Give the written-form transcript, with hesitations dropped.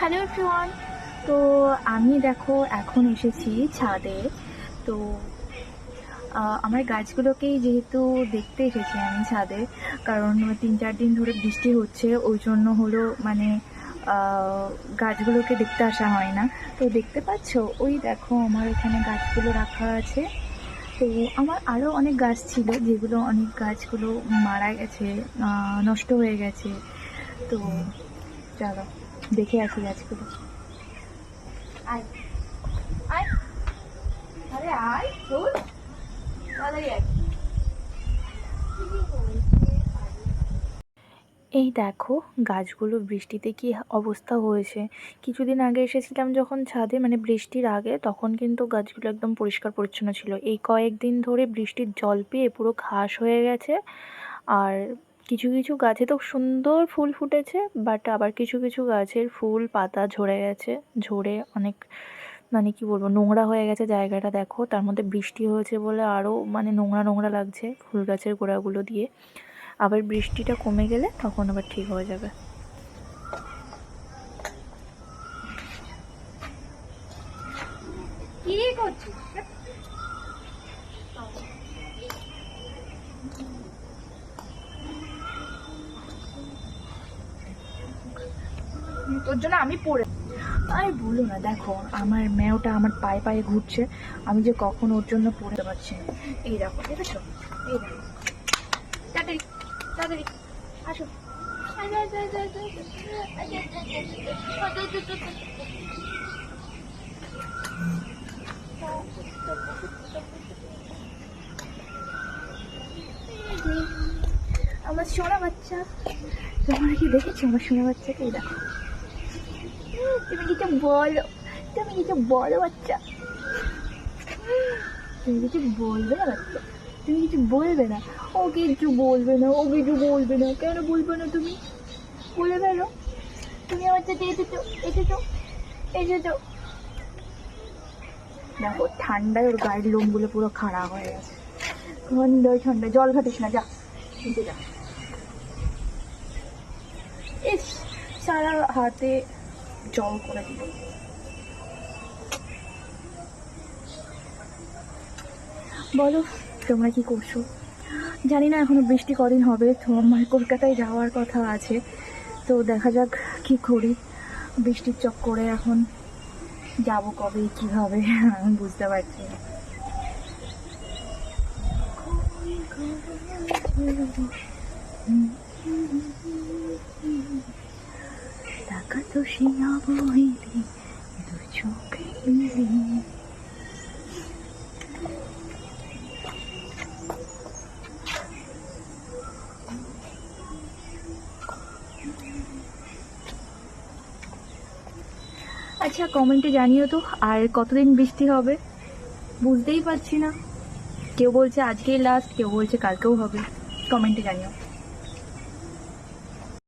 Hello everyone. তো আমি দেখো এখন এসেছি ছাদে। তো আমার গাছগুলোকেই যেহেতু দেখতে এসেছি আমি ছাদে, কারণ 3-4 দিন ধরে বৃষ্টি হচ্ছে, ওই জন্য হলো মানে গাছগুলোকে দেখতে আসা হয় না। তো দেখতে পাচ্ছ, ওই দেখো আমার এখানে গাছগুলো রাখা আছে। তো আমার আরও অনেক গাছ ছিল, যেগুলো অনেক গাছগুলো মারা গেছে, নষ্ট হয়ে গেছে। তো চলো দেখে আসি গাছগুলো। আয় আয়, আরে আয় তোর তাড়াতাড়ি আয়। এই দেখো গাছগুলো বৃষ্টিতে কি অবস্থা হয়েছে। কিছুদিন আগে এসেছিলাম যখন ছাদে, মানে বৃষ্টির আগে, তখন কিন্তু গাছগুলো একদম পরিষ্কার পরিচ্ছন্ন ছিল। এই কয়েকদিন ধরে বৃষ্টির জল পেয়ে পুরো ঘাস হয়ে গেছে। আর কিছু কিছু গাছে তো সুন্দর ফুল ফুটেছে, বাট আবার কিছু কিছু গাছের ফুল পাতা ঝরে গেছে। ঝরে অনেক, মানে কি বলবো, নোংরা হয়ে গেছে জায়গাটা। দেখো তার মধ্যে বৃষ্টি হয়েছে বলে আরও মানে নোংরা নোংরা লাগছে ফুল গাছের গোড়াগুলো দিয়ে। আবার বৃষ্টিটা কমে গেলে তখন আবার ঠিক হয়ে যাবে। কি করছিস? তোর জন্য আমি পড়ে, আরে বলো না, দেখো আমার ম্যাওটা আমার পায়ে পায়ে ঘুরছে, আমি যে কখন ওর জন্য পড়তে পারছি না। এই দেখো, দেখেছো? এই দেখো, তাড়াতাড়ি তাড়াতাড়ি আসো। আমার সোনা বাচ্চা, তোমরা কি দেখেছো আমার সোনা বাচ্চাকে? এই দেখো, তুমি কিছু বলো, তুমি কিছু বলো বাচ্চা, তুমি কিছু বলবে না বাচ্চা, তুমি কিছু বলবে না। ও কিছু বলবে না, ও কিছু বলবে না। কেন বলবে না? তুমি বলে ফেলো। তুমি আমার সাথে এসেছো, এসেছো, এসেছো। দেখো ঠান্ডায় ওর গায়ের লোমগুলো পুরো খারাপ হয়ে গেছে। ঠান্ডায় ঠান্ডায় জল ঘাটিস না, যা শুনতে যা। ইস, সারা হাতে জল করে দিল। বলো তোমরা কি করছো? জানি না এখনো বৃষ্টি কদিন হবে, তো আমার কলকাতায় যাওয়ার কথা আছে। তো দেখা যাক কি করি। বৃষ্টির চক্করে এখন যাবো কবে, কিভাবে, আমি বুঝতে পারছি না। টাকা তো সে অবহেলি দু চোখে মিলিয়ে। আচ্ছা কমেন্টে জানিও তো, আর কতদিন বৃষ্টি হবে বুঝতেই পারছি না। কেউ বলছে আজকেই লাস্ট, কেউ বলছে কালকেও হবে। কমেন্টে জানিও।